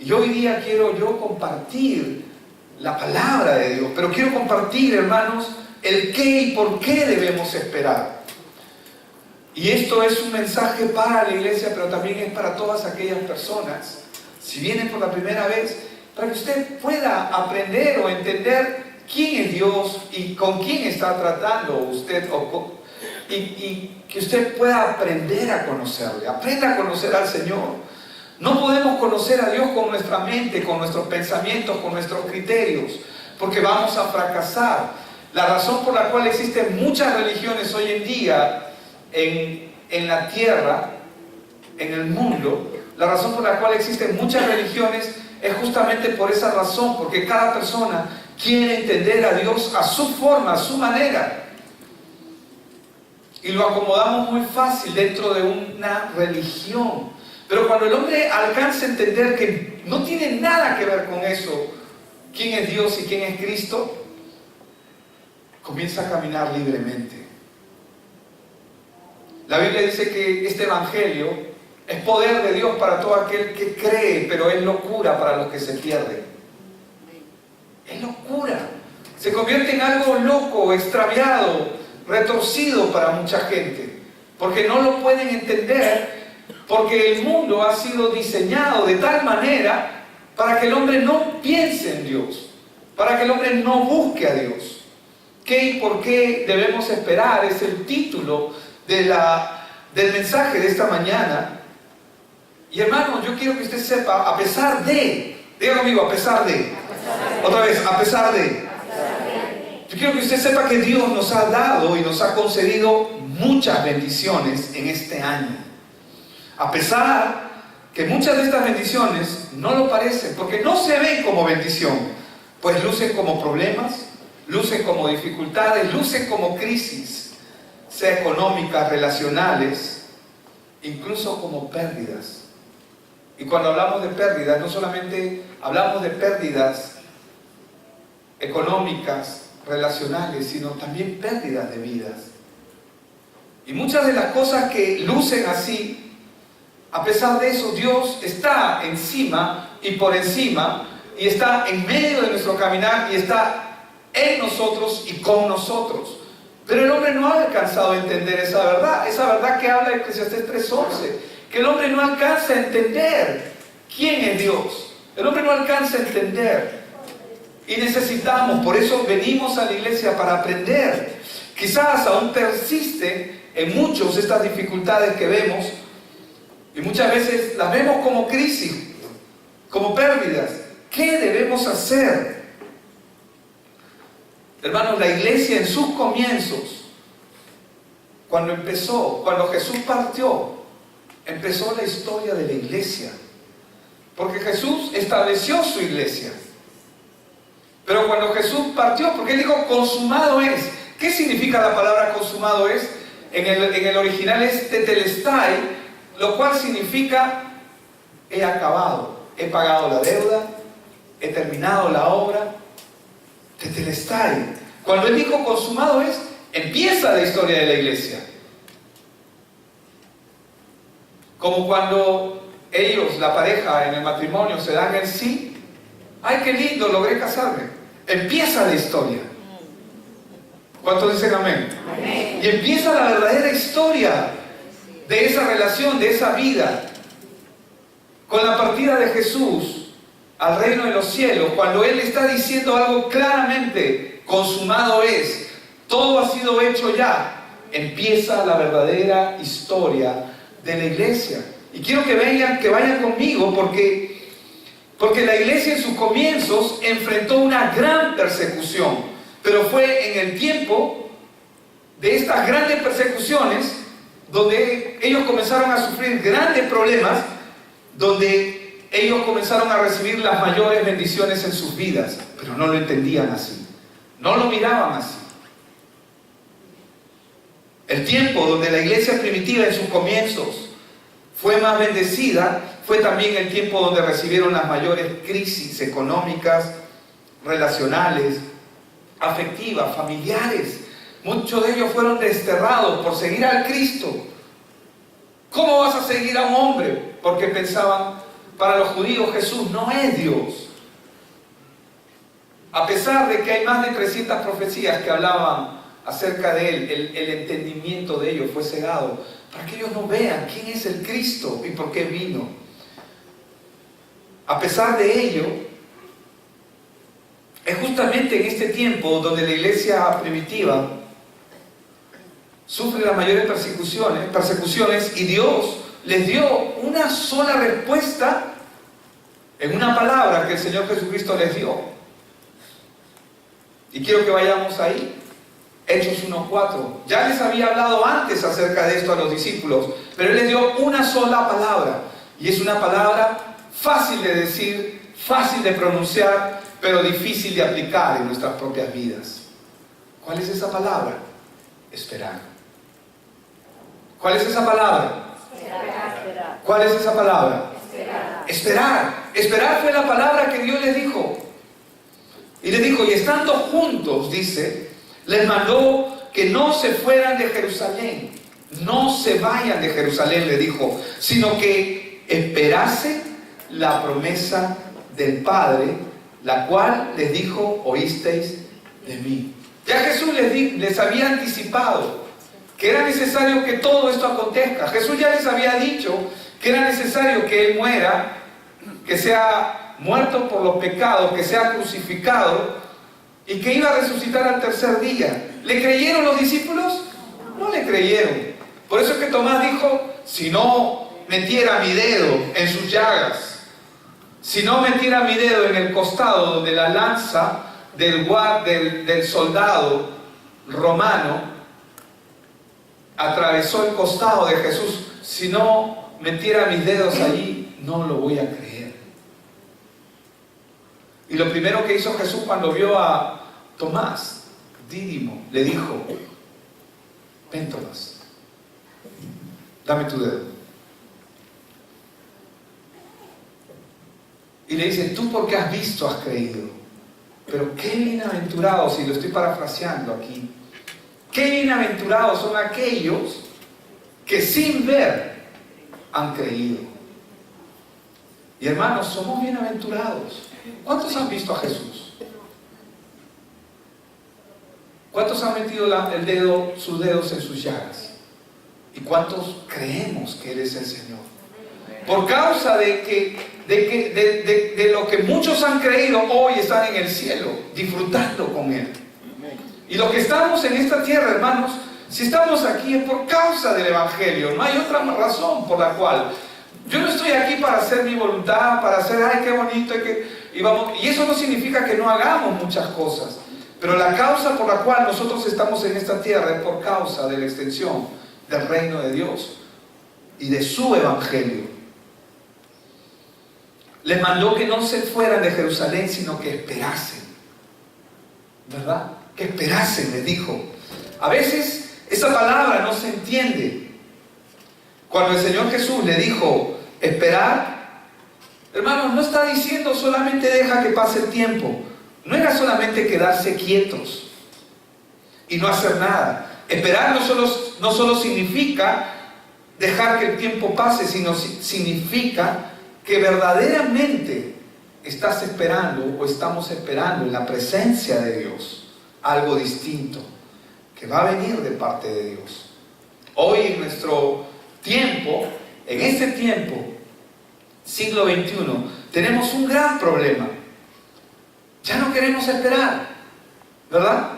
Y hoy día quiero yo compartir la palabra de Dios, pero quiero compartir, hermanos, el qué y por qué debemos esperar. Y esto es un mensaje para la iglesia, pero también es para todas aquellas personas, si vienen por la primera vez, para que usted pueda aprender o entender quién es Dios y con quién está tratando usted, y que usted pueda aprender a conocerle, aprenda a conocer al Señor. No podemos conocer a Dios con nuestra mente, con nuestros pensamientos, con nuestros criterios, porque vamos a fracasar. La razón por la cual existen muchas religiones hoy en día en la tierra, en el mundo, la razón por la cual existen muchas religiones es justamente por esa razón, porque cada persona quiere entender a Dios a su forma, a su manera. Y lo acomodamos muy fácil dentro de una religión. Pero cuando el hombre alcanza a entender que no tiene nada que ver con eso, quién es Dios y quién es Cristo, comienza a caminar libremente. La Biblia dice que este evangelio es poder de Dios para todo aquel que cree, pero es locura para los que se pierden. Es locura. Se convierte en algo loco, extraviado, retorcido para mucha gente, porque no lo pueden entender, porque el mundo ha sido diseñado de tal manera para que el hombre no piense en Dios, para que el hombre no busque a Dios. ¿Qué y por qué debemos esperar? Es el título del mensaje de esta mañana. Y hermano, yo quiero que usted sepa, a pesar de, diga conmigo, a pesar de, otra vez, a pesar de, yo quiero que usted sepa que Dios nos ha dado y nos ha concedido muchas bendiciones en este año. A pesar que muchas de estas bendiciones no lo parecen, porque no se ven como bendición, pues lucen como problemas, lucen como dificultades, lucen como crisis, sea económicas, relacionales, incluso como pérdidas. Y cuando hablamos de pérdidas, no solamente hablamos de pérdidas económicas, relacionales, sino también pérdidas de vidas. Y muchas de las cosas que lucen así, a pesar de eso, Dios está encima y por encima, y está en medio de nuestro caminar, y está en nosotros y con nosotros. Pero el hombre no ha alcanzado a entender esa verdad que habla Eclesiastés 3:11, que el hombre no alcanza a entender quién es Dios. El hombre no alcanza a entender. Y necesitamos, por eso venimos a la iglesia para aprender. Quizás aún persisten en muchos estas dificultades que vemos, y muchas veces las vemos como crisis, como pérdidas. ¿Qué debemos hacer? Hermanos, la iglesia en sus comienzos, cuando Jesús partió, empezó la historia de la iglesia. Porque Jesús estableció su iglesia. Pero cuando Jesús partió, porque Él dijo, consumado es. ¿Qué significa la palabra consumado es? En el original es tetelestai, lo cual significa he acabado, he pagado la deuda, he terminado la obra. Tetelestai. Cuando Él dijo consumado es, empieza la historia de la iglesia. Como cuando ellos, la pareja en el matrimonio, se dan el sí. ¡Ay, qué lindo! Logré casarme. Empieza la historia. ¿Cuántos dicen amén? Amén. Y empieza la verdadera historia de esa relación, de esa vida. Con la partida de Jesús al reino de los cielos, cuando Él está diciendo algo claramente, consumado es, todo ha sido hecho ya, empieza la verdadera historia de la iglesia. Y quiero que vayan conmigo, porque la iglesia en sus comienzos enfrentó una gran persecución, pero fue en el tiempo de estas grandes persecuciones donde ellos comenzaron a sufrir grandes problemas, donde ellos comenzaron a recibir las mayores bendiciones en sus vidas, pero no lo entendían así, no lo miraban así. El tiempo donde la iglesia primitiva en sus comienzos fue más bendecida, fue también el tiempo donde recibieron las mayores crisis económicas, relacionales, afectivas, familiares. Muchos de ellos fueron desterrados por seguir al Cristo. ¿Cómo vas a seguir a un hombre? Porque pensaban, para los judíos Jesús no es Dios. A pesar de que hay más de 300 profecías que hablaban acerca de Él, el entendimiento de ellos fue cegado para que ellos no vean quién es el Cristo y por qué vino. A pesar de ello, es justamente en este tiempo donde la iglesia primitiva sufre las mayores persecuciones, y Dios les dio una sola respuesta en una palabra que el Señor Jesucristo les dio. Y quiero que vayamos ahí. Hechos 1:4. Ya les había hablado antes acerca de esto a los discípulos, pero Él les dio una sola palabra. Y es una palabra fácil de decir, fácil de pronunciar, pero difícil de aplicar en nuestras propias vidas. ¿Cuál es esa palabra? Esperar. ¿Cuál es esa palabra? Esperar. ¿Cuál es esa palabra? Esperar. Esperar. Esperar fue la palabra que Dios les dijo. Y les dijo, y estando juntos, dice, les mandó que no se fueran de Jerusalén. No se vayan de Jerusalén, le dijo, sino que esperase la promesa del Padre, la cual les dijo, oísteis de mí. Ya Jesús les había anticipado que era necesario que todo esto acontezca. Jesús ya les había dicho que era necesario que Él muera, que sea muerto por los pecados, que sea crucificado y que iba a resucitar al tercer día. ¿Le creyeron los discípulos? No le creyeron. Por eso es que Tomás dijo, si no metiera mi dedo en sus llagas, si no metiera mi dedo en el costado donde la lanza del soldado romano atravesó el costado de Jesús, si no metiera mis dedos allí, no lo voy a creer. Y lo primero que hizo Jesús cuando vio a Tomás, Dídimo, le dijo, ven Tomás, dame tu dedo. Y le dice, tú porque has visto has creído. Pero qué bienaventurados, y lo estoy parafraseando aquí, qué bienaventurados son aquellos que sin ver han creído. Y hermanos, somos bienaventurados. ¿Cuántos han visto a Jesús? ¿Cuántos han metido sus dedos en sus llagas? ¿Y cuántos creemos que Él es el Señor? Por causa de lo que muchos han creído, hoy están en el cielo, disfrutando con Él. Y los que estamos en esta tierra, hermanos, si estamos aquí es por causa del Evangelio. No hay otra razón por la cual. Yo no estoy aquí para hacer mi voluntad, para hacer, ay, qué bonito, y eso no significa que no hagamos muchas cosas. Pero la causa por la cual nosotros estamos en esta tierra es por causa de la extensión del reino de Dios y de su Evangelio. Les mandó que no se fueran de Jerusalén, sino que esperasen. ¿Verdad? Que esperasen, les dijo. A veces esa palabra no se entiende. Cuando el Señor Jesús le dijo esperar, hermanos, no está diciendo solamente deja que pase el tiempo. No era solamente quedarse quietos y no hacer nada. Esperar no solo significa dejar que el tiempo pase, sino significa que verdaderamente estás esperando o estamos esperando en la presencia de Dios algo distinto que va a venir de parte de Dios. Hoy en nuestro tiempo, en este tiempo, siglo XXI, tenemos un gran problema. Ya no queremos esperar, ¿verdad?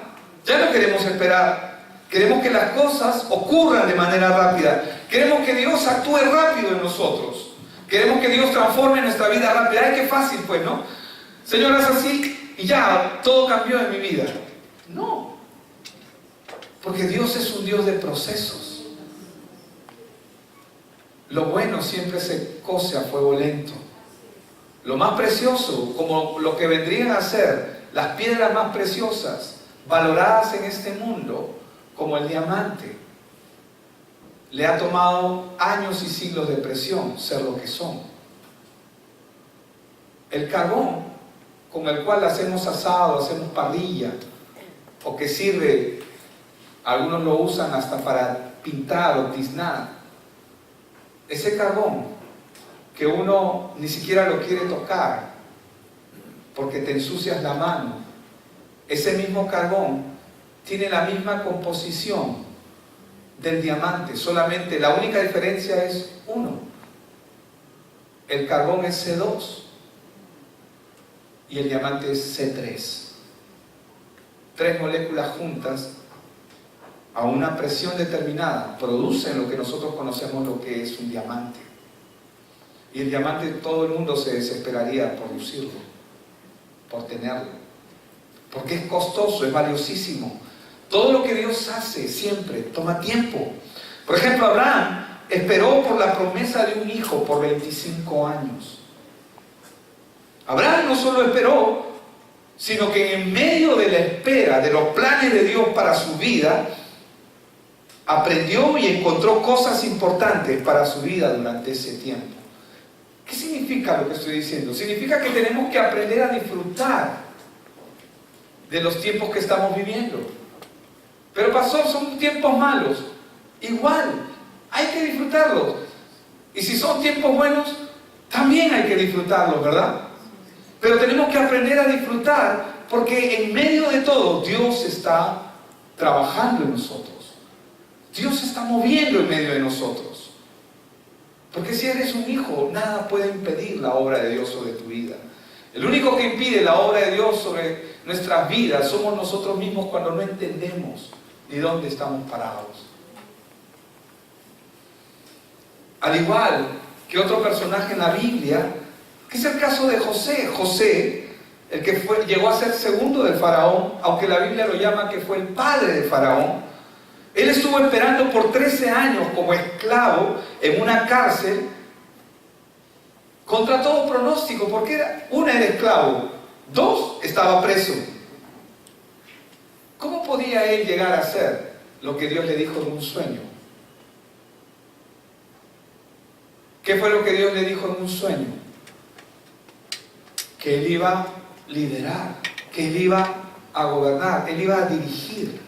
Ya no queremos esperar. Queremos que las cosas ocurran de manera rápida. Queremos que Dios actúe rápido en nosotros. Queremos que Dios transforme nuestra vida rápida. Ay, qué fácil, pues, ¿no? Señor, haz así y ya, todo cambió en mi vida. No. Porque Dios es un Dios de procesos. Lo bueno siempre se cose a fuego lento. Lo más precioso, como lo que vendrían a ser las piedras más preciosas, valoradas en este mundo, como el diamante, le ha tomado años y siglos de presión ser lo que son. El carbón con el cual hacemos asado, hacemos parrilla, o que sirve, algunos lo usan hasta para pintar o tiznar, ese carbón que uno ni siquiera lo quiere tocar porque te ensucias la mano. Ese mismo carbón tiene la misma composición del diamante, solamente la única diferencia es uno. El carbón es C2 y el diamante es C3. 3 moléculas juntas a una presión determinada producen lo que nosotros conocemos lo que es un diamante. Y el diamante, todo el mundo se desesperaría por lucirlo, por tenerlo, porque es costoso, es valiosísimo. Todo lo que Dios hace siempre toma tiempo. Por ejemplo, Abraham esperó por la promesa de un hijo por 25 años. Abraham no solo esperó, sino que en medio de la espera de los planes de Dios para su vida, aprendió y encontró cosas importantes para su vida durante ese tiempo. ¿Qué significa lo que estoy diciendo? Significa que tenemos que aprender a disfrutar de los tiempos que estamos viviendo. Pero pastor, son tiempos malos. Igual, hay que disfrutarlos. Y si son tiempos buenos, también hay que disfrutarlos, ¿verdad? Pero tenemos que aprender a disfrutar porque en medio de todo Dios está trabajando en nosotros. Dios se está moviendo en medio de nosotros. Porque si eres un hijo, nada puede impedir la obra de Dios sobre tu vida. El único que impide la obra de Dios sobre nuestras vidas somos nosotros mismos cuando no entendemos ni dónde estamos parados. Al igual que otro personaje en la Biblia, que es el caso de José. José, el que llegó a ser segundo del faraón, aunque la Biblia lo llama que fue el padre de faraón. Él estuvo esperando por 13 años como esclavo en una cárcel contra todo pronóstico, porque era esclavo, 2, estaba preso. ¿Cómo podía él llegar a hacer lo que Dios le dijo en un sueño? ¿Qué fue lo que Dios le dijo en un sueño? Que él iba a liderar, que él iba a gobernar, él iba a dirigir.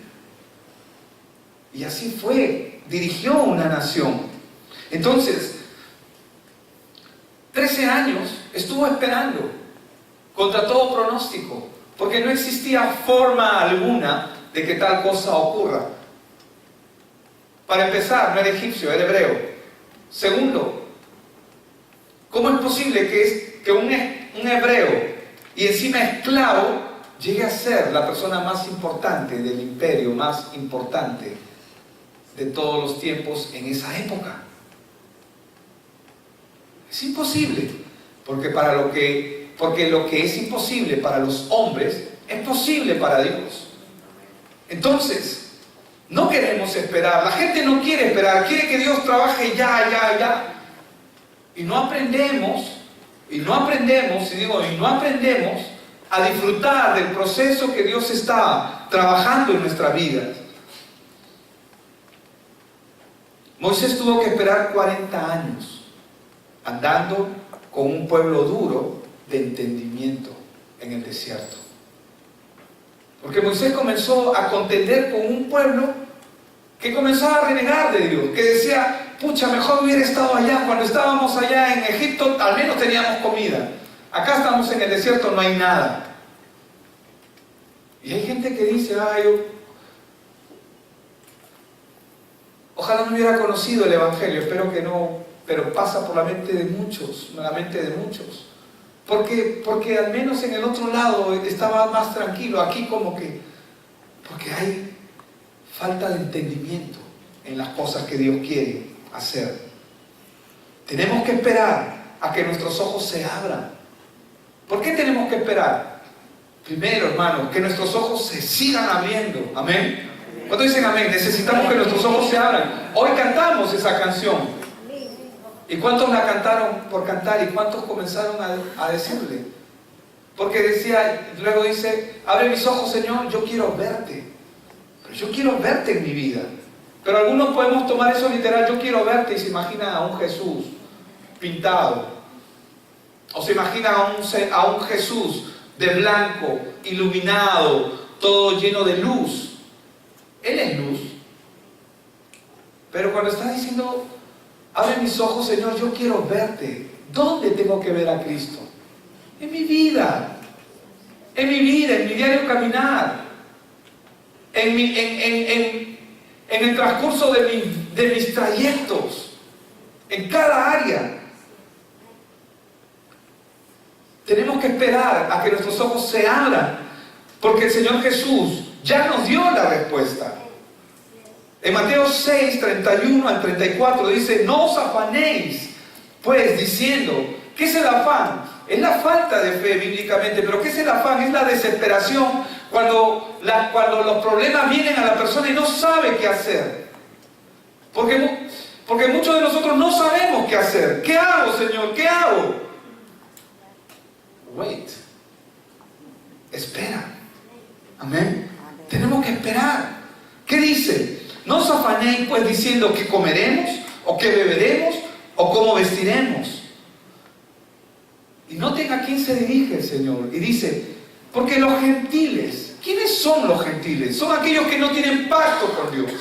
Y así fue, dirigió una nación. Entonces, 13 años estuvo esperando contra todo pronóstico, porque no existía forma alguna de que tal cosa ocurra. Para empezar, no era egipcio, era hebreo. Segundo, ¿cómo es posible que un hebreo y encima esclavo llegue a ser la persona más importante del imperio, más importante de todos los tiempos en esa época? Es imposible, porque lo que es imposible para los hombres es posible para Dios. Entonces, no queremos esperar, la gente no quiere esperar, quiere que Dios trabaje ya. Y no aprendemos a disfrutar del proceso que Dios está trabajando en nuestras vidas. Moisés tuvo que esperar 40 años andando con un pueblo duro de entendimiento en el desierto. Porque Moisés comenzó a contender con un pueblo que comenzaba a renegar de Dios, que decía, pucha, mejor hubiera estado allá. Cuando estábamos allá en Egipto, al menos teníamos comida. Acá estamos en el desierto, no hay nada. Y hay gente que dice, ojalá no hubiera conocido el Evangelio, espero que no, pero pasa por la mente de muchos, Porque al menos en el otro lado estaba más tranquilo, aquí porque hay falta de entendimiento en las cosas que Dios quiere hacer. Tenemos que esperar a que nuestros ojos se abran. ¿Por qué tenemos que esperar? Primero, hermanos, que nuestros ojos se sigan abriendo. Amén. ¿Cuánto dicen amén? Necesitamos que nuestros ojos se abran. Hoy cantamos esa canción. ¿Y cuántos la cantaron por cantar? ¿Y cuántos comenzaron a decirle? Porque luego dice, abre mis ojos, Señor, yo quiero verte. Pero yo quiero verte en mi vida. Pero algunos podemos tomar eso literal, yo quiero verte, y se imaginan a un Jesús pintado. O se imaginan a un Jesús de blanco, iluminado, todo lleno de luz. Él es luz. Pero cuando está diciendo, abre mis ojos, Señor, yo quiero verte, ¿Dónde tengo que ver a Cristo? En mi vida, en mi diario caminar, en el transcurso de mis trayectos, en cada área. Tenemos que esperar a que nuestros ojos se abran, porque el Señor Jesús ya nos dio la respuesta. En Mateo 6, 31 al 34 dice: no os afanéis, pues, diciendo, ¿qué es el afán? Es la falta de fe bíblicamente, pero ¿qué es el afán? Es la desesperación cuando los problemas vienen a la persona y no sabe qué hacer. Porque muchos de nosotros no sabemos qué hacer. ¿Qué hago, Señor? ¿Qué hago? Wait. Espera. Amén. Tenemos que esperar. ¿Qué dice? No os afanéis, pues, diciendo qué comeremos, o qué beberemos, o cómo vestiremos. Y noten a quién se dirige el Señor. Y dice, porque los gentiles, ¿quiénes son los gentiles? Son aquellos que no tienen pacto con Dios.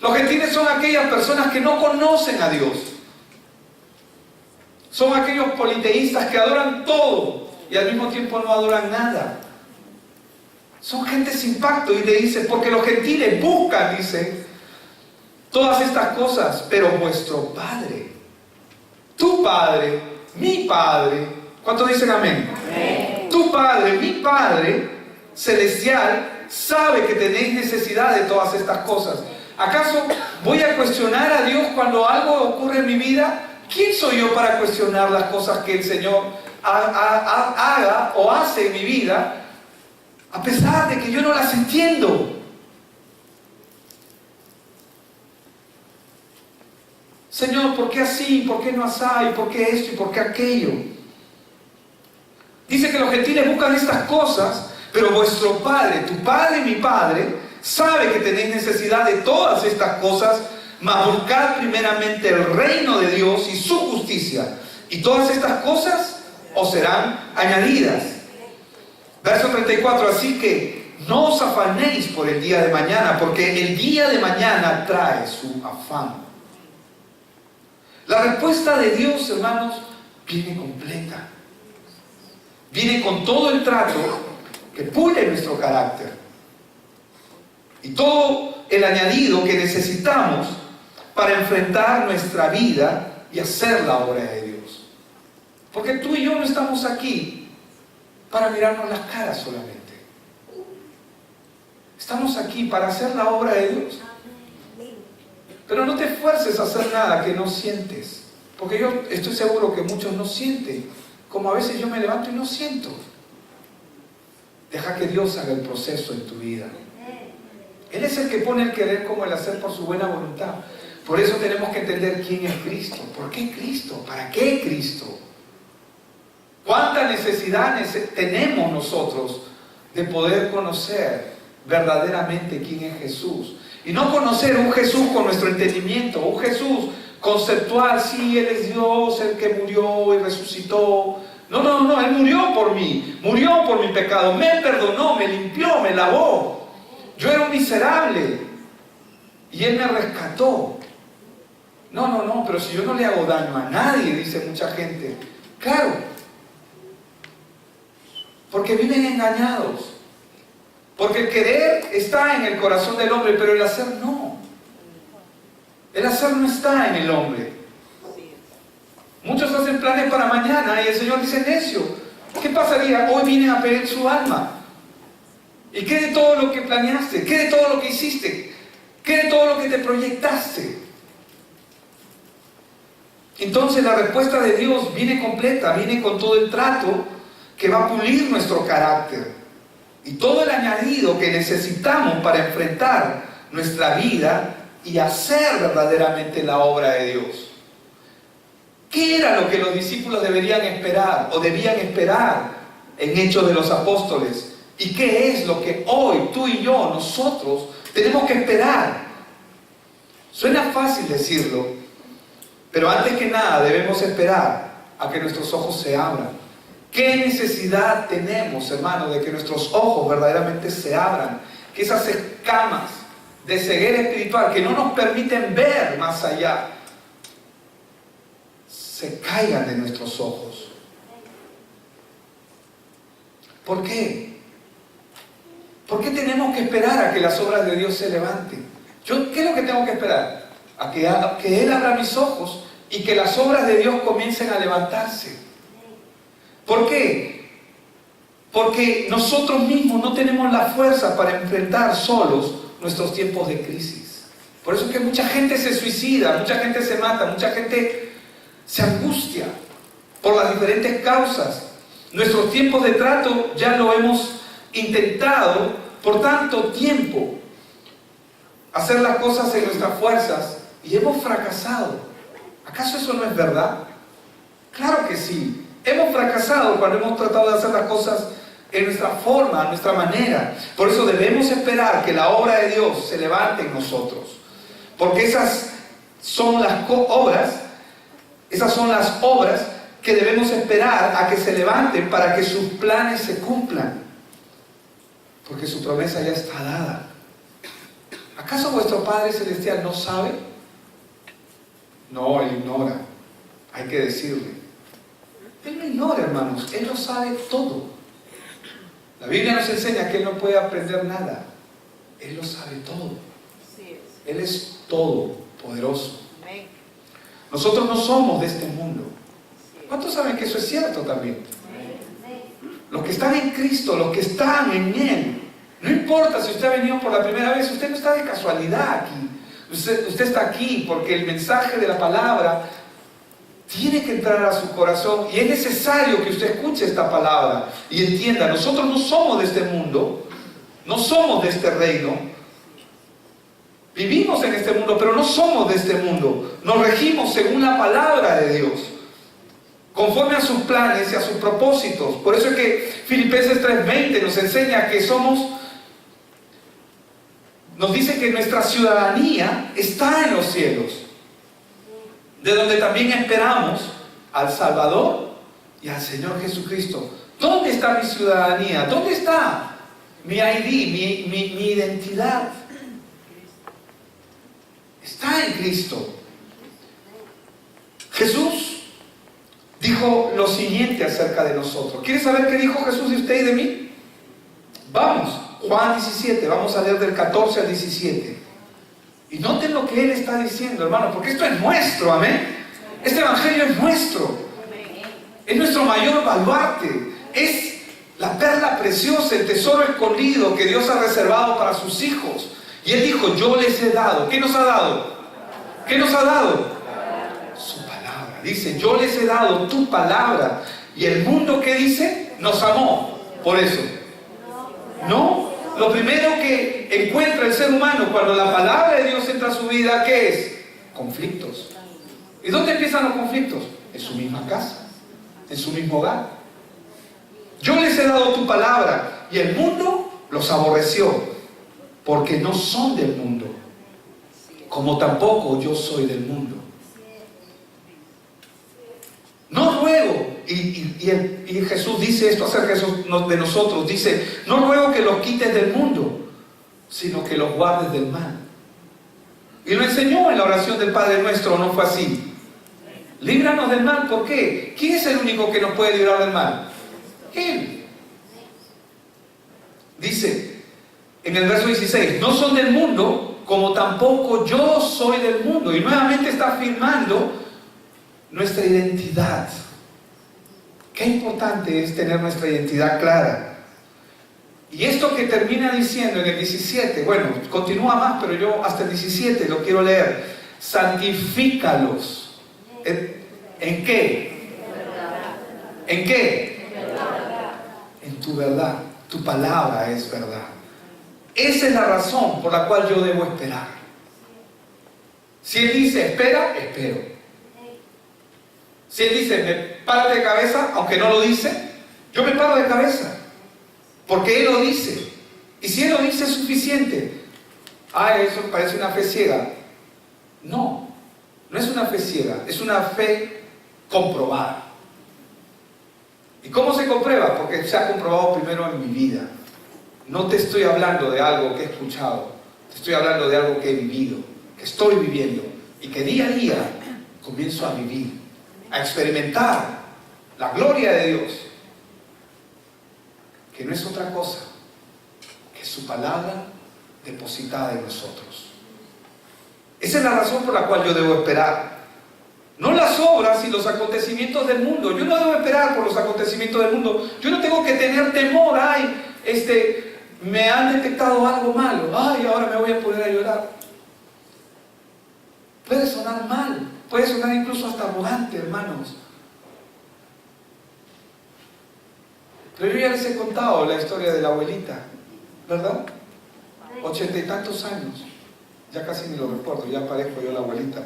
Los gentiles son aquellas personas que no conocen a Dios. Son aquellos politeístas que adoran todo y al mismo tiempo no adoran nada. Son gente sin pacto. Y le dice, porque los gentiles buscan, dice, todas estas cosas, pero vuestro Padre, tu Padre, mi Padre, ¿cuántos dicen amén? Amén. Tu Padre, mi Padre celestial, sabe que tenéis necesidad de todas estas cosas. ¿Acaso voy a cuestionar a Dios cuando algo ocurre en mi vida? ¿Quién soy yo para cuestionar las cosas que el Señor haga o hace en mi vida, a pesar de que yo no las entiendo? Señor, ¿por qué así? ¿Por qué no así? ¿Por qué esto y por qué aquello? Dice que los gentiles buscan estas cosas, pero vuestro Padre, tu Padre y mi Padre, sabe que tenéis necesidad de todas estas cosas, mas buscad primeramente el reino de Dios y su justicia, y todas estas cosas os serán añadidas. Verso 34, así que no os afanéis por el día de mañana, porque el día de mañana trae su afán. La respuesta de Dios, hermanos, viene completa. Viene con todo el trato que pule nuestro carácter. Y todo el añadido que necesitamos para enfrentar nuestra vida y hacer la obra de Dios. Porque tú y yo no estamos aquí para mirarnos las caras solamente. Estamos aquí para hacer la obra de Dios. Pero no te esfuerces a hacer nada que no sientes. Porque yo estoy seguro que muchos no sienten. Como a veces yo me levanto y no siento. Deja que Dios haga el proceso en tu vida. Él es el que pone el querer como el hacer por su buena voluntad. Por eso tenemos que entender quién es Cristo. ¿Por qué Cristo? ¿Para qué Cristo? ¿Cuánta necesidad tenemos nosotros de poder conocer verdaderamente quién es Jesús? Y no conocer un Jesús con nuestro entendimiento, un Jesús conceptual, sí, Él es Dios, el que murió y resucitó. No, Él murió por mí, murió por mi pecado, me perdonó, me limpió, me lavó. Yo era un miserable y Él me rescató. No, pero si yo no le hago daño a nadie, dice mucha gente. Claro, porque viven engañados. Porque el querer está en el corazón del hombre, pero el hacer no. El hacer no está en el hombre. Muchos hacen planes para mañana y el Señor dice, necio, ¿qué pasaría? Hoy vienen a pedir su alma. ¿Y qué de todo lo que planeaste? ¿Qué de todo lo que hiciste? ¿Qué de todo lo que te proyectaste? Entonces la respuesta de Dios viene completa, viene con todo el trato que va a pulir nuestro carácter. Y todo el añadido que necesitamos para enfrentar nuestra vida y hacer verdaderamente la obra de Dios. ¿Qué era lo que los discípulos deberían esperar o debían esperar en Hechos de los Apóstoles? ¿Y qué es lo que hoy tú y yo, nosotros, tenemos que esperar? Suena fácil decirlo, pero antes que nada debemos esperar a que nuestros ojos se abran. ¿Qué necesidad tenemos, hermano, de que nuestros ojos verdaderamente se abran? Que esas escamas de ceguera espiritual que no nos permiten ver más allá se caigan de nuestros ojos. ¿Por qué? ¿Por qué tenemos que esperar a que las obras de Dios se levanten? ¿Qué es lo que tengo que esperar? A que Él abra mis ojos y que las obras de Dios comiencen a levantarse. ¿Por qué? Porque nosotros mismos no tenemos la fuerza para enfrentar solos nuestros tiempos de crisis. Por eso es que mucha gente se suicida, mucha gente se mata, mucha gente se angustia por las diferentes causas. Nuestros tiempos de trato ya lo hemos intentado por tanto tiempo, hacer las cosas en nuestras fuerzas, y hemos fracasado. ¿Acaso eso no es verdad? Claro que sí. Hemos fracasado cuando hemos tratado de hacer las cosas en nuestra forma, a nuestra manera. Por eso debemos esperar que la obra de Dios se levante en nosotros. Porque esas son las obras que debemos esperar a que se levanten para que sus planes se cumplan. Porque su promesa ya está dada. ¿Acaso vuestro Padre Celestial no sabe? No, Él ignora. Hay que decirle. Él no ignora, hermanos. Él lo sabe todo. La Biblia nos enseña que Él no puede aprender nada. Él lo sabe todo. Él es todopoderoso. Nosotros no somos de este mundo. ¿Cuántos saben que eso es cierto también? Los que están en Cristo, los que están en Él. No importa si usted ha venido por la primera vez, usted no está de casualidad aquí. Usted está aquí porque el mensaje de la palabra tiene que entrar a su corazón, y es necesario que usted escuche esta palabra y entienda, nosotros no somos de este mundo, no somos de este reino, vivimos en este mundo, pero no somos de este mundo, nos regimos según la palabra de Dios, conforme a sus planes y a sus propósitos. Por eso es que Filipenses 3:20 nos enseña que nos dice que nuestra ciudadanía está en los cielos, de donde también esperamos al Salvador y al Señor Jesucristo. ¿Dónde está mi ciudadanía? ¿Dónde está mi ID, mi identidad? Está en Cristo. Jesús dijo lo siguiente acerca de nosotros. ¿Quieres saber qué dijo Jesús de usted y de mí? Vamos, Juan 17, vamos a leer del 14 al 17. Y noten lo que Él está diciendo, hermano, porque esto es nuestro, amén. Este evangelio es nuestro. Es nuestro mayor baluarte. Es la perla preciosa, el tesoro escondido que Dios ha reservado para sus hijos. Y Él dijo, yo les he dado. ¿Qué nos ha dado? ¿Qué nos ha dado? Su palabra. Dice, yo les he dado tu palabra. Y el mundo, ¿qué dice? Nos amó. Por eso. No. Lo primero que encuentra el ser humano cuando la palabra de Dios entra a su vida, ¿qué es? Conflictos. ¿Y dónde empiezan los conflictos? En su misma casa, en su mismo hogar. Yo les he dado tu palabra y el mundo los aborreció, porque no son del mundo, como tampoco yo soy del mundo. No ruego, y Jesús dice esto acerca de nosotros, dice, no ruego que los quites del mundo, sino que los guardes del mal. Y lo enseñó en la oración del Padre Nuestro, ¿no fue así? Líbranos del mal, ¿por qué? ¿Quién es el único que nos puede librar del mal? Él. Dice en el verso 16, no son del mundo, como tampoco yo soy del mundo. Y nuevamente está afirmando nuestra identidad. Qué importante es tener nuestra identidad clara. Y esto que termina diciendo en el 17, bueno, continúa más, pero yo hasta el 17 lo quiero leer. Santifícalos. ¿En qué? ¿En qué? En tu verdad. Tu palabra es verdad. Esa es la razón por la cual yo debo esperar. Si Él dice espera, espero. Si Él dice párate de cabeza, aunque no lo dice, yo me paro de cabeza. Porque Él lo dice. Y si Él lo dice es suficiente. Eso parece una fe ciega. No, no es una fe ciega, es una fe comprobada. ¿Y cómo se comprueba? Porque se ha comprobado primero en mi vida. No te estoy hablando de algo que he escuchado, te estoy hablando de algo que he vivido, que estoy viviendo y que día a día comienzo a vivir. a experimentar la gloria de Dios, que no es otra cosa que su palabra depositada en nosotros. Esa es la razón por la cual yo debo esperar. No las obras y los acontecimientos del mundo. Yo no debo esperar por los acontecimientos del mundo. Yo no tengo que tener temor. Ay, me han detectado algo malo. Ay, ahora me voy a poner a llorar. Puede sonar mal. Puede sonar incluso hasta arrogante, hermanos. Pero yo ya les he contado la historia de la abuelita, ¿verdad? 80 y tantos años. Ya casi ni lo recuerdo, ya parezco yo la abuelita.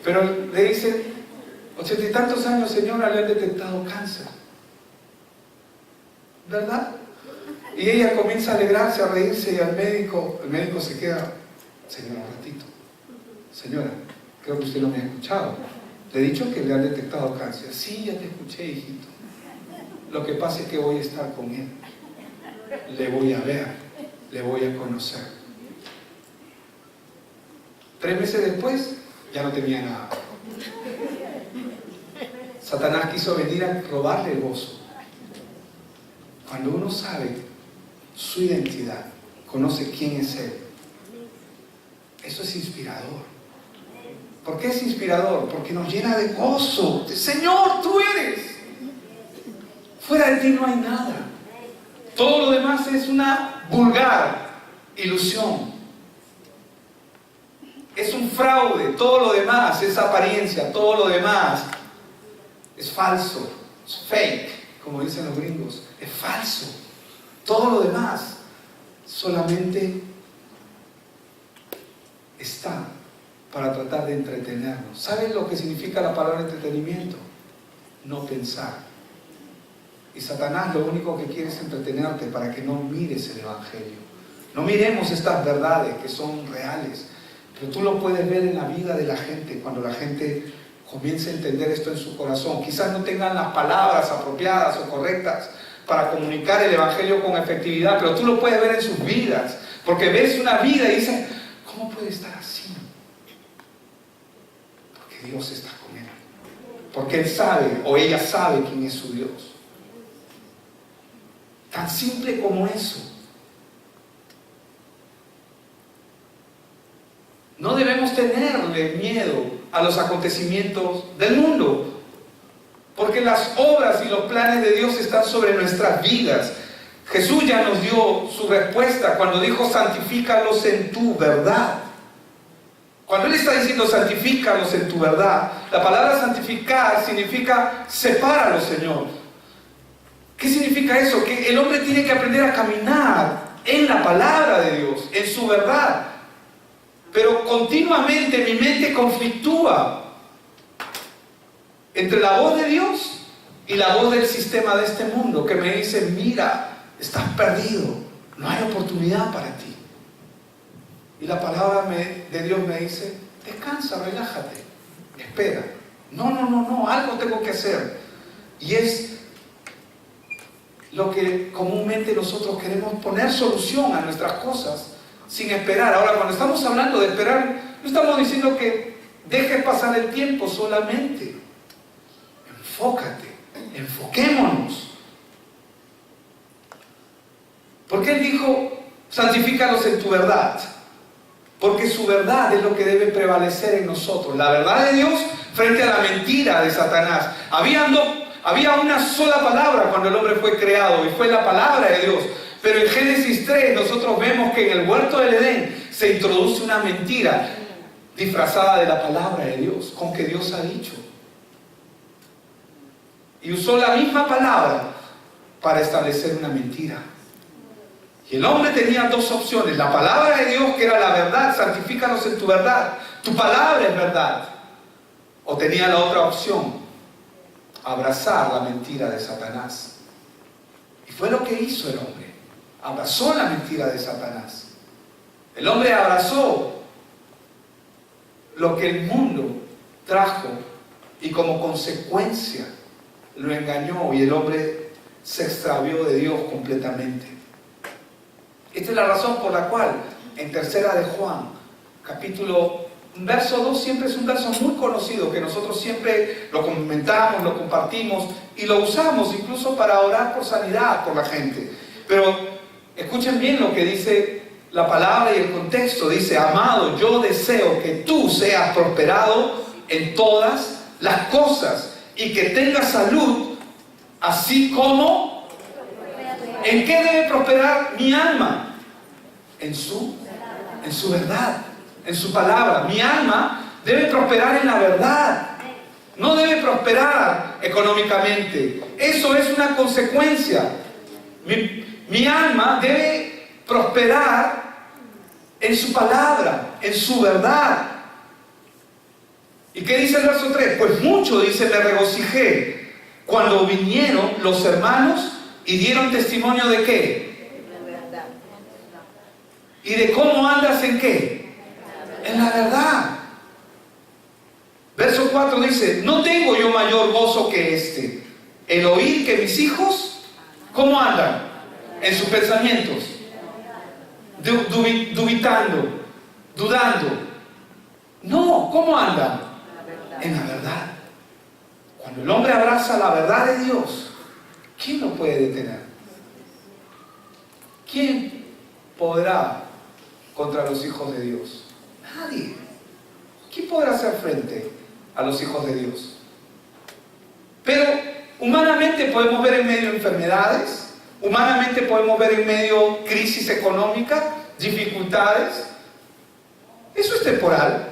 Pero le dice, 80 y tantos años, señora, le han detectado cáncer. ¿Verdad? Y ella comienza a alegrarse, a reírse, y el médico se queda, señora, un ratito. Señora, creo que usted no me ha escuchado. Le he dicho que le han detectado cáncer. Sí, ya te escuché, hijito. Lo que pasa es que voy a estar con él. Le voy a ver, le voy a conocer. 3 meses después, ya no tenía nada. Satanás quiso venir a robarle el gozo. Cuando uno sabe su identidad, conoce quién es Él, eso es inspirador. ¿Por qué es inspirador? Porque nos llena de gozo. Señor, tú eres. Fuera de ti no hay nada. Todo lo demás es una vulgar ilusión. Es un fraude. Todo lo demás es apariencia. Todo lo demás es falso. Es fake, como dicen los gringos. Es falso. Todo lo demás solamente está para tratar de entretenernos. ¿Saben lo que significa la palabra entretenimiento? No pensar. Y Satanás lo único que quiere es entretenerte para que no mires el Evangelio. No miremos estas verdades que son reales. Pero tú lo puedes ver en la vida de la gente, cuando la gente comienza a entender esto en su corazón. Quizás no tengan las palabras apropiadas o correctas para comunicar el Evangelio con efectividad, pero tú lo puedes ver en sus vidas, porque ves una vida y dices, ¿cómo puede estar así? Porque Dios está con él. Porque él sabe, o ella sabe quién es su Dios. Tan simple como eso. No debemos tenerle miedo a los acontecimientos del mundo, porque las obras y los planes de Dios están sobre nuestras vidas. Jesús ya nos dio su respuesta cuando dijo, santifícalos en tu verdad. Cuando Él está diciendo, santifícalos en tu verdad, la palabra santificar significa sepáralo, Señor. ¿Qué significa eso? Que el hombre tiene que aprender a caminar en la palabra de Dios, en su verdad. Pero continuamente mi mente conflictúa entre la voz de Dios y la voz del sistema de este mundo que me dice, mira, estás perdido, no hay oportunidad para ti. Y la palabra de Dios me dice, descansa, relájate, espera. No, algo tengo que hacer. Y es lo que comúnmente nosotros queremos, poner solución a nuestras cosas sin esperar. Ahora, cuando estamos hablando de esperar, no estamos diciendo que dejes pasar el tiempo solamente. Enfócate, enfoquémonos. Porque Él dijo, santifícalos en tu verdad. Porque su verdad es lo que debe prevalecer en nosotros. La verdad de Dios frente a la mentira de Satanás. Había una sola palabra cuando el hombre fue creado, y fue la palabra de Dios. Pero en Génesis 3 nosotros vemos que en el huerto del Edén se introduce una mentira disfrazada de la palabra de Dios, con que Dios ha dicho. Y usó la misma palabra para establecer una mentira. Y el hombre tenía 2 opciones. La palabra de Dios, que era la verdad, santifícalos en tu verdad. Tu palabra es verdad. O tenía la otra opción, abrazar la mentira de Satanás. Y fue lo que hizo el hombre. Abrazó la mentira de Satanás. El hombre abrazó lo que el mundo trajo y como consecuencia lo engañó, y el hombre se extravió de Dios completamente. Esta es la razón por la cual en 3 de Juan, capítulo Verso 2 siempre es un verso muy conocido, que nosotros siempre lo comentamos, lo compartimos y lo usamos incluso para orar por sanidad por la gente. Pero escuchen bien lo que dice la palabra y el contexto. Dice: amado, yo deseo que tú seas prosperado en todas las cosas y que tengas salud, así como... ¿En qué debe prosperar mi alma? En su verdad, en su palabra. Mi alma debe prosperar en la verdad. No debe prosperar económicamente. Eso es una consecuencia. Mi alma debe prosperar en su palabra, en su verdad. ¿Y qué dice el verso 3? Pues mucho, dice, me regocijé cuando vinieron los hermanos y dieron testimonio ¿de qué? ¿Y de cómo andas en qué? En la verdad. Verso 4 dice: no tengo yo mayor gozo que este, el oír que mis hijos, ¿cómo andan? En sus pensamientos, dubitando, dudando. No, ¿cómo andan? En la verdad. Cuando el hombre abraza la verdad de Dios, ¿quién lo puede detener? ¿Quién podrá contra los hijos de Dios? Nadie. ¿Quién podrá hacer frente a los hijos de Dios? Pero humanamente podemos ver en medio de enfermedades, humanamente podemos ver en medio de crisis económica, dificultades. Eso es temporal.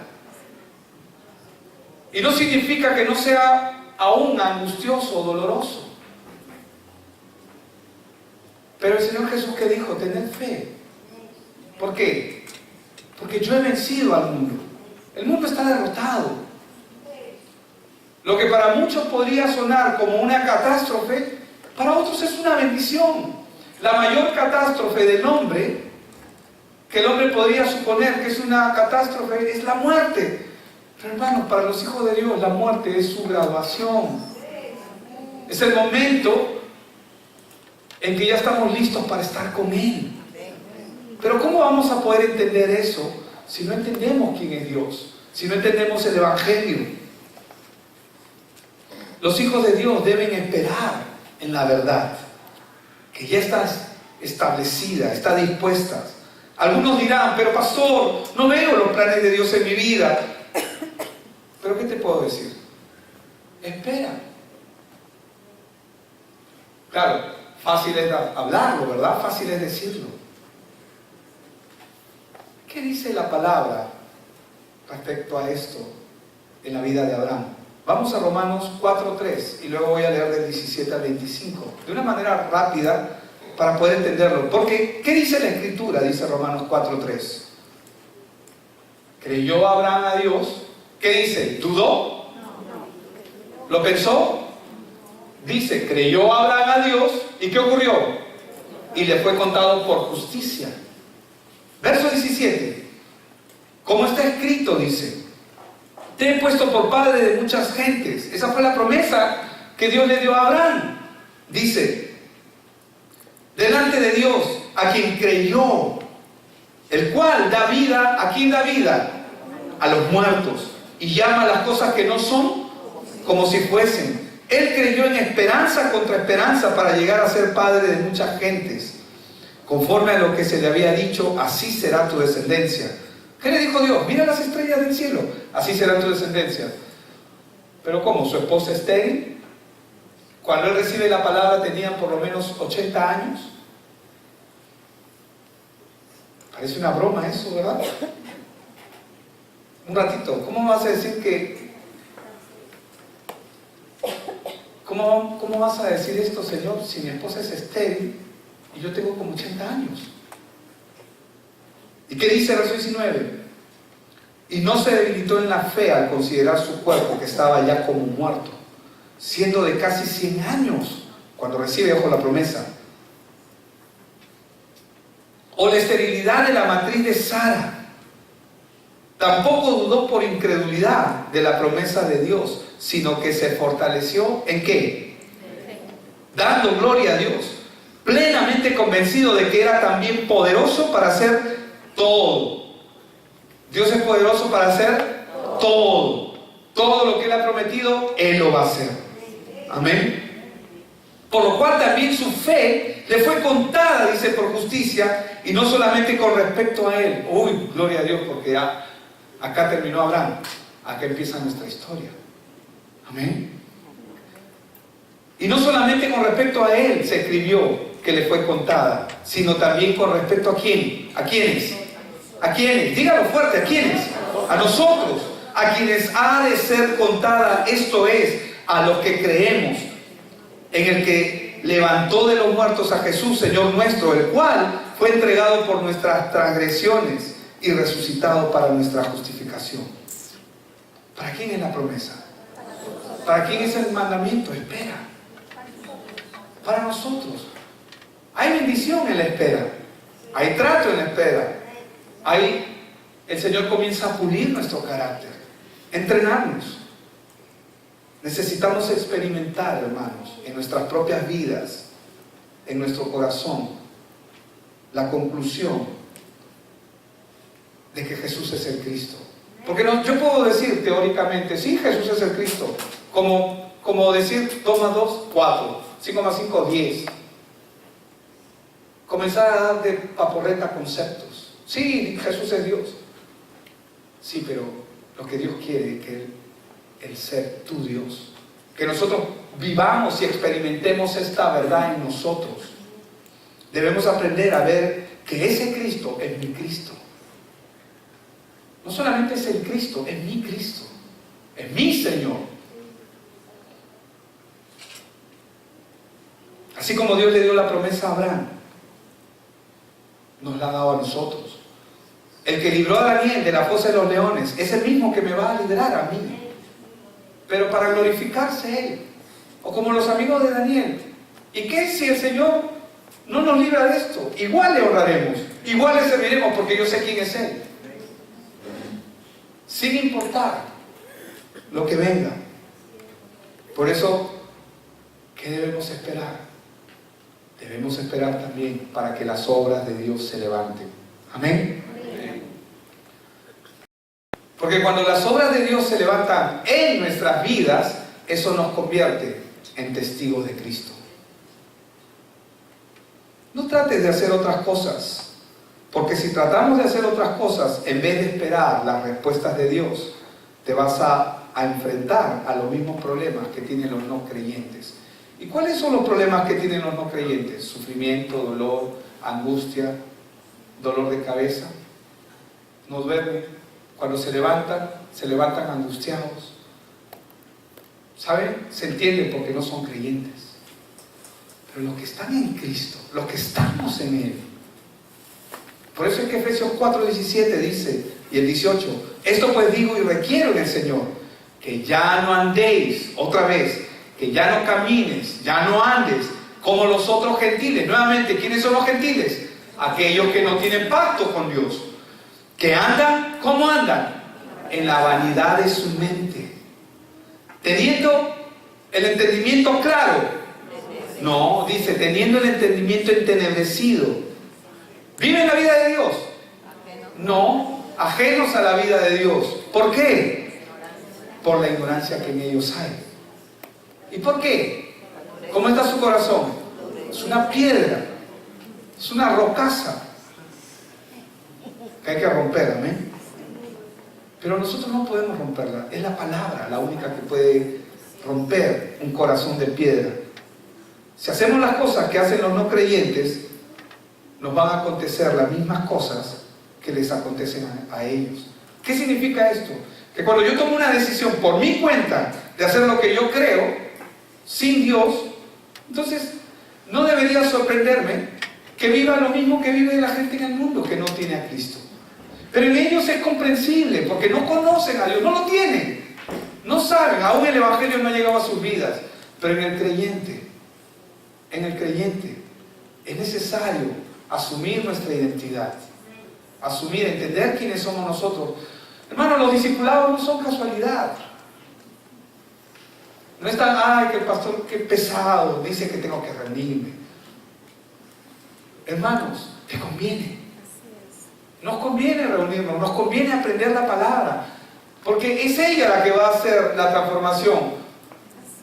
Y no significa que no sea aún angustioso o doloroso. Pero el Señor Jesús, ¿qué dijo? Tened fe. ¿Por qué? Porque yo he vencido al mundo. El mundo está derrotado. Lo que para muchos podría sonar como una catástrofe, para otros es una bendición. La mayor catástrofe del hombre, que el hombre podría suponer que es una catástrofe, es la muerte. Pero hermanos, para los hijos de Dios la muerte es su graduación. Es el momento en que ya estamos listos para estar con Él. Pero ¿cómo vamos a poder entender eso si no entendemos quién es Dios? Si no entendemos el Evangelio. Los hijos de Dios deben esperar en la verdad, que ya está establecida, está dispuesta. Algunos dirán: pero pastor, no veo los planes de Dios en mi vida. ¿Pero qué te puedo decir? Espera. Claro, fácil es hablarlo, ¿verdad? Fácil es decirlo. ¿Qué dice la palabra respecto a esto en la vida de Abraham? Vamos a Romanos 4:3 y luego voy a leer del 17 al 25, de una manera rápida para poder entenderlo. Porque, ¿qué dice la Escritura? Dice Romanos 4:3. ¿Creyó Abraham a Dios? ¿Qué dice? ¿Dudó? ¿Lo pensó? Dice, creyó Abraham a Dios, ¿y qué ocurrió? Y le fue contado por justicia. Verso 17. Como está escrito, dice: te he puesto por padre de muchas gentes. Esa fue la promesa que Dios le dio a Abraham. Dice: delante de Dios, a quien creyó, el cual da vida. ¿A quién da vida? A los muertos, y llama a las cosas que no son como si fuesen. Él creyó en esperanza contra esperanza para llegar a ser padre de muchas gentes. Conforme a lo que se le había dicho, así será tu descendencia. ¿Qué le dijo Dios? Mira las estrellas del cielo, así será tu descendencia. Pero ¿cómo? ¿Su esposa estéril? Cuando él recibe la palabra tenían por lo menos 80 años. Parece una broma eso, ¿verdad? Un ratito, ¿cómo vas a decir que... ¿Cómo vas a decir esto, Señor, si mi esposa es estéril y yo tengo como 80 años? ¿Y qué dice el verso 19? Y no se debilitó en la fe al considerar su cuerpo, que estaba ya como muerto, siendo de casi 100 años, cuando recibe, ojo, la promesa. O la esterilidad de la matriz de Sara. Tampoco dudó por incredulidad de la promesa de Dios, sino que se fortaleció ¿en qué? Dando gloria a Dios, plenamente convencido de que era también poderoso para hacer todo. Dios es poderoso para hacer todo. Todo lo que Él ha prometido, Él lo va a hacer. Amén. Por lo cual también su fe le fue contada, dice, por justicia, y no solamente con respecto a Él. Uy, gloria a Dios, porque ya acá terminó Abraham. Acá empieza nuestra historia. Amén. Y no solamente con respecto a Él se escribió que le fue contada, sino también con respecto a quién. ¿A quiénes? ¿A quiénes? Dígalo fuerte, ¿a quiénes? A nosotros, a quienes ha de ser contada, esto es, a los que creemos en el que levantó de los muertos a Jesús, Señor nuestro, el cual fue entregado por nuestras transgresiones y resucitado para nuestra justificación. ¿Para quién es la promesa? ¿Para quién es el mandamiento? Espera. Para nosotros. Hay bendición en la espera. Hay trato en la espera. El Señor comienza a pulir nuestro carácter, entrenarnos. Necesitamos experimentar, hermanos, en nuestras propias vidas, en nuestro corazón, la conclusión de que Jesús es el Cristo. Porque yo puedo decir teóricamente, sí, Jesús es el Cristo, como decir 2 más 2, 4, 5 más 5, 10. Comenzar a dar de paporreta conceptos. Sí, Jesús es Dios. Sí, pero lo que Dios quiere es que el ser tu Dios, que nosotros vivamos y experimentemos esta verdad en nosotros. Debemos aprender a ver que ese Cristo es mi Cristo. No solamente es el Cristo, es mi Cristo, es mi Señor. Así como Dios le dio la promesa a Abraham, nos la ha dado a nosotros. El que libró a Daniel de la fosa de los leones es el mismo que me va a liberar a mí, pero para glorificarse Él. O como los amigos de Daniel. ¿Y qué si el Señor no nos libra de esto? Igual le honraremos, igual le serviremos, porque yo sé quién es Él, sin importar lo que venga. Por eso, ¿qué debemos esperar? Debemos esperar también para que las obras de Dios se levanten. Amén. Porque cuando las obras de Dios se levantan en nuestras vidas, eso nos convierte en testigos de Cristo. No trates de hacer otras cosas, porque si tratamos de hacer otras cosas en vez de esperar las respuestas de Dios, te vas a enfrentar a los mismos problemas que tienen los no creyentes. ¿Y cuáles son los problemas que tienen los no creyentes? Sufrimiento, dolor, angustia, dolor de cabeza. No duermen. Cuando se levantan angustiados. ¿Saben? Se entiende porque no son creyentes. Pero los que están en Cristo, los que estamos en Él. Por eso es que Efesios 4:17 dice, y el 18, esto pues digo y requiero en el Señor, que ya no andéis, otra vez, que ya no camines, ya no andes como los otros gentiles. Nuevamente, ¿quiénes son los gentiles? Aquellos que no tienen pacto con Dios. Que andan, ¿cómo andan? En la vanidad de su mente. Teniendo el entendimiento claro. No, dice, teniendo el entendimiento entenebrecido. ¿Viven la vida de Dios? No, ajenos a la vida de Dios. ¿Por qué? Por la ignorancia que en ellos hay. ¿Y por qué? ¿Cómo está su corazón? Es una piedra, es una rocaza que hay que romper, amén. Pero nosotros no podemos romperla. Es la palabra la única que puede romper un corazón de piedra. Si hacemos las cosas que hacen los no creyentes, nos van a acontecer las mismas cosas que les acontecen a ellos. ¿Qué significa esto? Que cuando yo tomo una decisión por mi cuenta de hacer lo que yo creo, sin Dios, entonces no debería sorprenderme que viva lo mismo que vive la gente en el mundo que no tiene a Cristo. Pero en ellos es comprensible, porque no conocen a Dios, no lo tienen, no saben, aún el Evangelio no ha llegado a sus vidas. Pero en el creyente es necesario asumir nuestra identidad, entender quiénes somos nosotros. Hermanos, los discipulados no son casualidad. No están, ay, que el pastor, qué pesado, dice que tengo que rendirme. Hermanos, te conviene. Nos conviene reunirnos, nos conviene aprender la palabra, porque es ella la que va a hacer la transformación.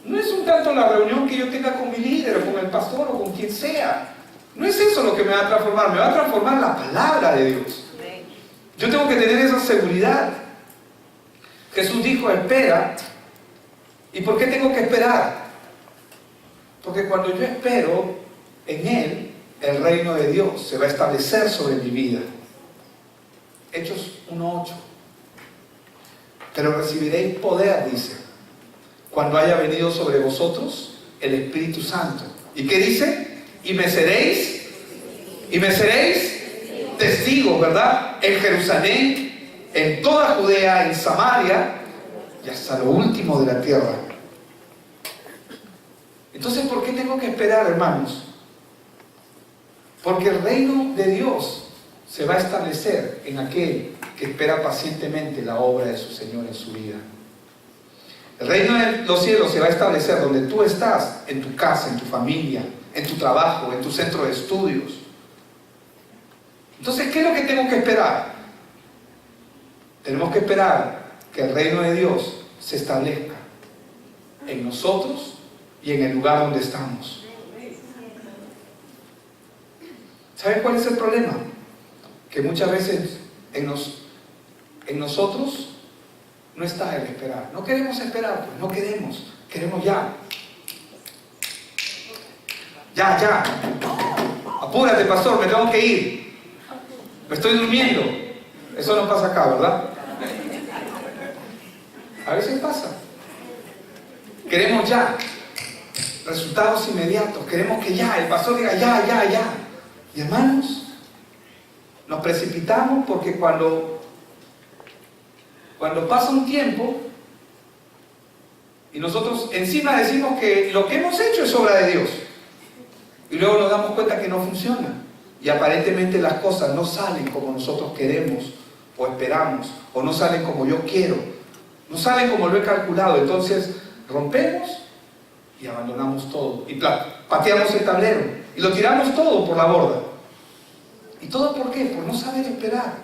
No es un tanto la reunión que yo tenga con mi líder, o con el pastor, o con quien sea. No es eso lo que me va a transformar, me va a transformar la palabra de Dios. Yo tengo que tener esa seguridad. Jesús dijo, espera. ¿Y por qué tengo que esperar? Porque cuando yo espero en Él, el reino de Dios se va a establecer sobre mi vida. Hechos 1:8. Pero recibiréis poder, dice, cuando haya venido sobre vosotros el Espíritu Santo. ¿Y qué dice? Y me seréis testigos, ¿verdad? En Jerusalén, en toda Judea, en Samaria y hasta lo último de la tierra. Entonces, ¿por qué tengo que esperar, hermanos? Porque el reino de Dios se va a establecer en aquel que espera pacientemente la obra de su Señor en su vida. El reino de los cielos se va a establecer donde tú estás, en tu casa, en tu familia, en tu trabajo, en tu centro de estudios. Entonces, ¿qué es lo que tengo que esperar? Tenemos que esperar que el reino de Dios se establezca en nosotros y en el lugar donde estamos. ¿Saben cuál es el problema? Que muchas veces en nosotros no está el esperar. No queremos esperar, pues no queremos ya. Ya. Apúrate, pastor, me tengo que ir. Me estoy durmiendo. Eso no pasa acá, ¿verdad? A veces pasa. Queremos ya resultados inmediatos. Queremos que ya, el pastor diga ya. Y hermanos, nos precipitamos porque cuando pasa un tiempo y nosotros encima decimos que lo que hemos hecho es obra de Dios, y luego nos damos cuenta que no funciona y aparentemente las cosas no salen como nosotros queremos o esperamos, o no salen como yo quiero, no salen como lo he calculado. Entonces rompemos y abandonamos todo y pateamos el tablero y lo tiramos todo por la borda. ¿Y todo por qué? Por no saber esperar.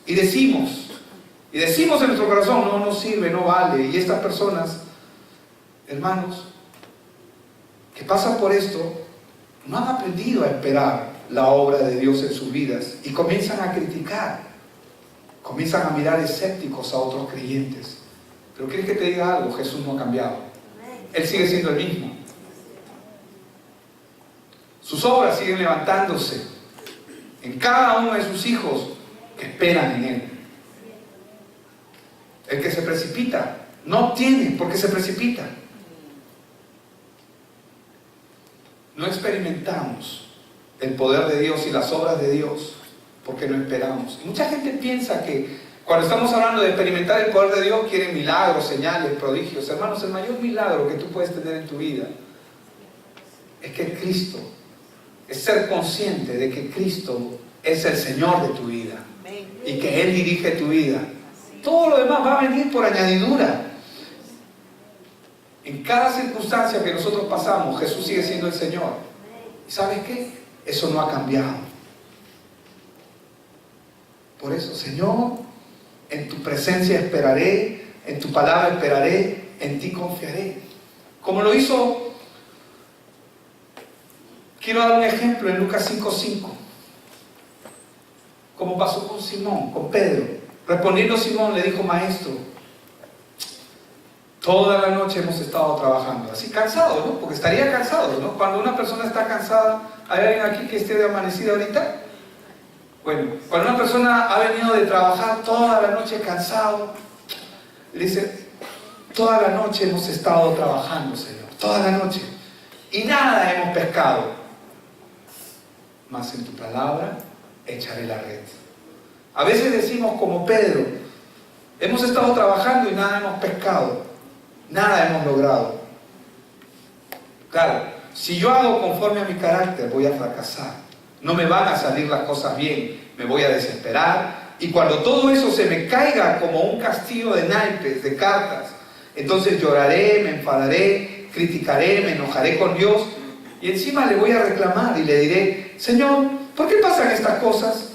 Y decimos en nuestro corazón, no sirve, no vale. Y estas personas, hermanos, que pasan por esto, no han aprendido a esperar la obra de Dios en sus vidas y comienzan a criticar, comienzan a mirar escépticos a otros creyentes. Pero ¿quieres que te diga algo? Jesús no ha cambiado. Él sigue siendo el mismo. Sus obras siguen levantándose en cada uno de sus hijos que esperan en Él. El que se precipita no obtiene porque se precipita. No experimentamos el poder de Dios y las obras de Dios porque no esperamos. Y mucha gente piensa que cuando estamos hablando de experimentar el poder de Dios, quieren milagros, señales, prodigios. Hermanos, el mayor milagro que tú puedes tener en tu vida es que Cristo, es ser consciente de que Cristo es el Señor de tu vida y que Él dirige tu vida. Todo lo demás va a venir por añadidura. En cada circunstancia que nosotros pasamos, Jesús sigue siendo el Señor. ¿Y sabes qué? Eso no ha cambiado. Por eso, Señor, en tu presencia esperaré, en tu palabra esperaré, en ti confiaré. Como lo hizo, quiero dar un ejemplo en Lucas 5:5. Como pasó con Simón, con Pedro. Respondiendo Simón le dijo: Maestro, toda la noche hemos estado trabajando. Así cansado, ¿no? Porque estaría cansado, ¿no? Cuando una persona está cansada, ¿hay alguien aquí que esté de amanecida ahorita? Bueno, cuando una persona ha venido de trabajar toda la noche cansado, le dice: toda la noche hemos estado trabajando, Señor, toda la noche, y nada hemos pescado, mas en tu palabra echaré la red. A veces decimos como Pedro: hemos estado trabajando y nada hemos pescado, nada hemos logrado. Claro, si yo hago conforme a mi carácter, voy a fracasar. No me van a salir las cosas bien, me voy a desesperar, y cuando todo eso se me caiga como un castillo de naipes, de cartas, entonces lloraré, me enfadaré, criticaré, me enojaré con Dios, y encima le voy a reclamar y le diré: Señor, ¿Por qué pasan estas cosas?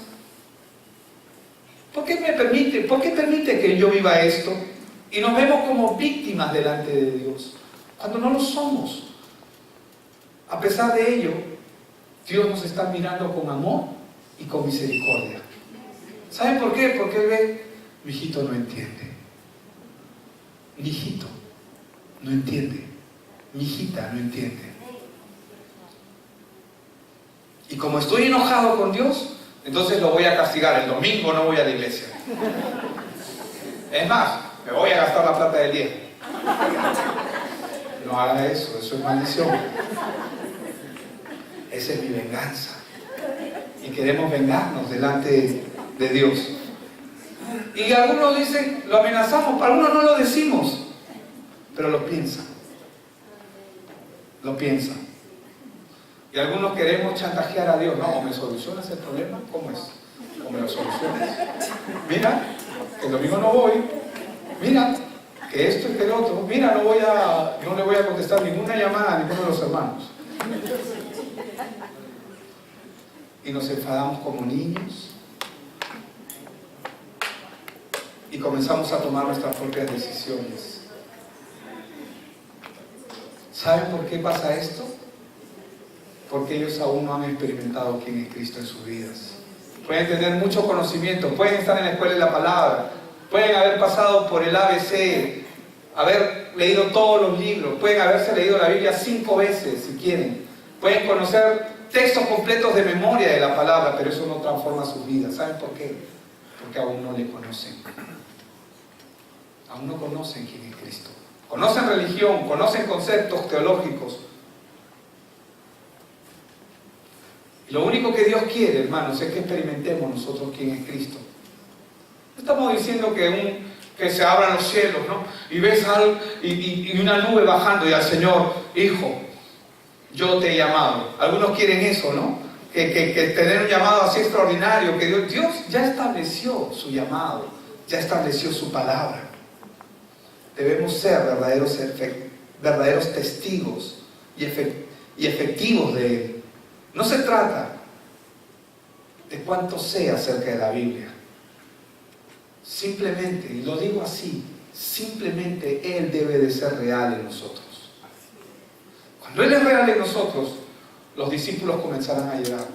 ¿Por qué permite que yo viva esto? Y nos vemos como víctimas delante de Dios, cuando no lo somos. A pesar de ello, Dios nos está mirando con amor y con misericordia. ¿Saben por qué? Porque Él ve, mi hijito no entiende. Mi hijito no entiende. Mi hijita no entiende. Y como estoy enojado con Dios, entonces lo voy a castigar. El domingo no voy a la iglesia. Es más, me voy a gastar la plata del día. No haga eso, eso es maldición. Esa es mi venganza. Y queremos vengarnos delante de Dios. Y algunos dicen, lo amenazamos, para algunos no lo decimos, pero lo piensan. Lo piensan. Y algunos queremos chantajear a Dios. No, o me solucionas el problema, ¿cómo es? O me lo solucionas. Mira, que el domingo no voy. Mira, que esto y que el otro. Mira, no le voy a contestar ninguna llamada a ninguno de los hermanos. Y nos enfadamos como niños. Y comenzamos a tomar nuestras propias decisiones. ¿Saben por qué pasa esto? Porque ellos aún no han experimentado quién es Cristo en sus vidas. Pueden tener mucho conocimiento, pueden estar en la escuela de la palabra, pueden haber pasado por el ABC, haber leído todos los libros, pueden haberse leído la Biblia 5 veces si quieren, pueden conocer textos completos de memoria de la palabra, pero eso no transforma sus vidas. ¿Saben por qué? Porque aún no le conocen. Aún no conocen quién es Cristo. Conocen religión, conocen conceptos teológicos. Y lo único que Dios quiere, hermanos, es que experimentemos nosotros quién es Cristo. No estamos diciendo que se abran los cielos, ¿no? Y ves algo y una nube bajando y al Señor, hijo, yo te he llamado. Algunos quieren eso, ¿no? Que tener un llamado así extraordinario, que Dios ya estableció su llamado, ya estableció su palabra. Debemos ser verdaderos testigos y efectivos de Él. No se trata de cuánto sé acerca de la Biblia. Simplemente, y lo digo así, simplemente Él debe de ser real en nosotros. Cuando Él es real en nosotros, los discípulos comenzarán a llegar.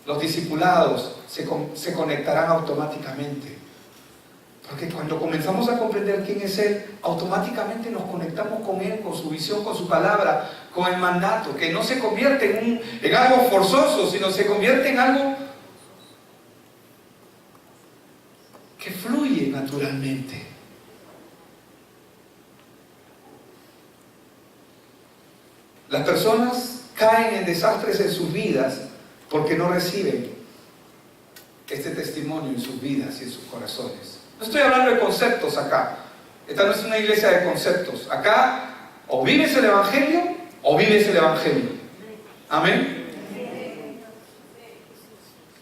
Los discipulados se conectarán automáticamente. Porque cuando comenzamos a comprender quién es Él, automáticamente nos conectamos con Él, con su visión, con su palabra, con el mandato, que no se convierte en algo forzoso, sino se convierte en algo que fluye naturalmente. Las personas caen en desastres en sus vidas porque no reciben este testimonio en sus vidas y en sus corazones. No estoy hablando de conceptos acá. Esta no es una iglesia de conceptos. Acá o vives el Evangelio o vives el Evangelio. Amén.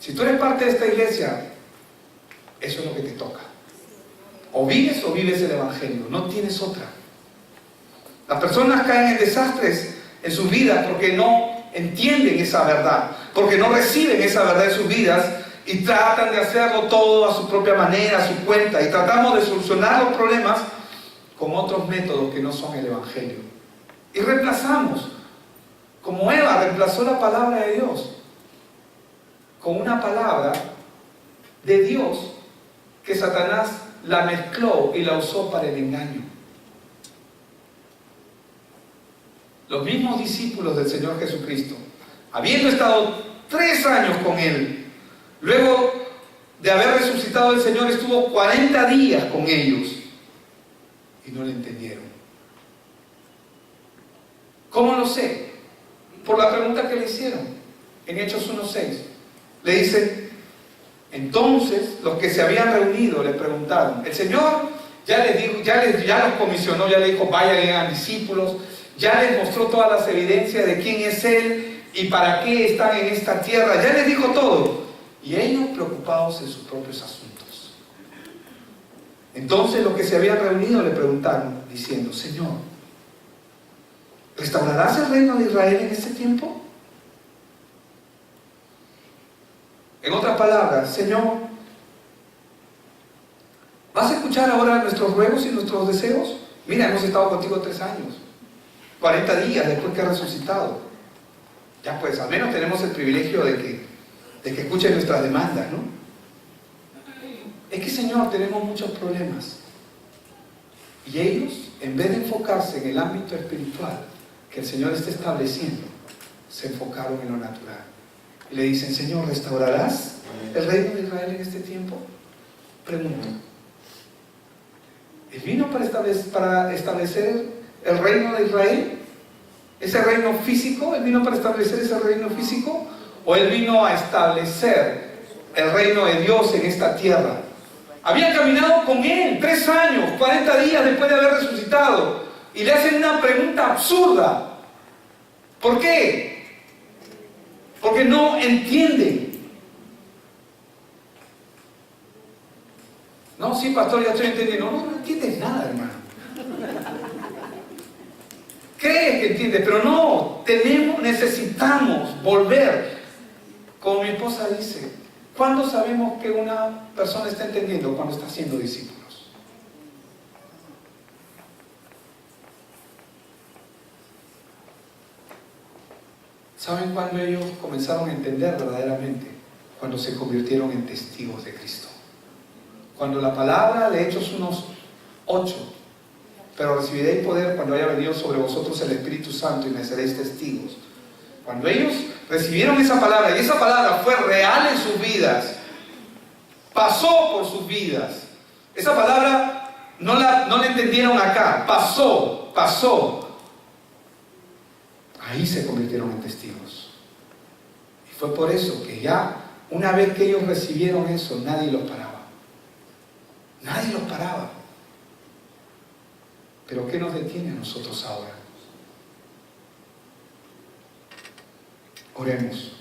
Si tú eres parte de esta iglesia, eso es lo que te toca. O vives el Evangelio. No tienes otra. Las personas caen en desastres en sus vidas porque no entienden esa verdad, porque no reciben esa verdad en sus vidas y tratan de hacerlo todo a su propia manera, a su cuenta, y tratamos de solucionar los problemas con otros métodos que no son el Evangelio. Y reemplazamos, como Eva reemplazó la palabra de Dios, con una palabra de Dios que Satanás la mezcló y la usó para el engaño. Los mismos discípulos del Señor Jesucristo, habiendo estado 3 años con Él, luego de haber resucitado el Señor, estuvo 40 días con ellos y no le entendieron. ¿Cómo lo sé? Por la pregunta que le hicieron en Hechos 1:6. Le dicen, entonces los que se habían reunido le preguntaron. El Señor ya les dijo, ya los comisionó, ya les dijo, vayan y hagan discípulos, ya les mostró todas las evidencias de quién es Él y para qué están en esta tierra, ya les dijo todo. Y ellos preocupados en sus propios asuntos. Entonces los que se habían reunido le preguntaron, diciendo, Señor, ¿restaurarás el reino de Israel en este tiempo? En otras palabras, Señor, ¿vas a escuchar ahora nuestros ruegos y nuestros deseos? Mira, hemos estado contigo 3 años, 40 días después que has resucitado. Ya pues, al menos tenemos el privilegio de que escuchen nuestras demandas, ¿no? Es que, Señor, tenemos muchos problemas. Y ellos, en vez de enfocarse en el ámbito espiritual que el Señor está estableciendo, se enfocaron en lo natural. Y le dicen, Señor, ¿restaurarás el reino de Israel en este tiempo? Pregunto. ¿Él vino para establecer el reino de Israel? ¿Ese reino físico? ¿Él vino para establecer ese reino físico? ¿O Él vino a establecer el reino de Dios en esta tierra? Habían caminado con Él 3 años, 40 días después de haber resucitado. Y le hacen una pregunta absurda. ¿Por qué? Porque no entienden. No, sí, pastor, ya estoy entendiendo. No entiendes nada, hermano. Crees que entiendes, pero no. Necesitamos volver. Como mi esposa dice, ¿cuándo sabemos que una persona está entendiendo? Cuando está haciendo discípulos. ¿Saben cuándo ellos comenzaron a entender verdaderamente? Cuando se convirtieron en testigos de Cristo. Cuando la palabra de Hechos 1:8, pero recibiréis poder cuando haya venido sobre vosotros el Espíritu Santo y me seréis testigos. Cuando ellos recibieron esa palabra, y esa palabra fue real en sus vidas, pasó por sus vidas. Esa palabra no la entendieron acá, pasó. Ahí se convirtieron en testigos. Y fue por eso que ya, una vez que ellos recibieron eso, nadie los paraba. Nadie los paraba. Pero ¿qué nos detiene a nosotros ahora? Oremos.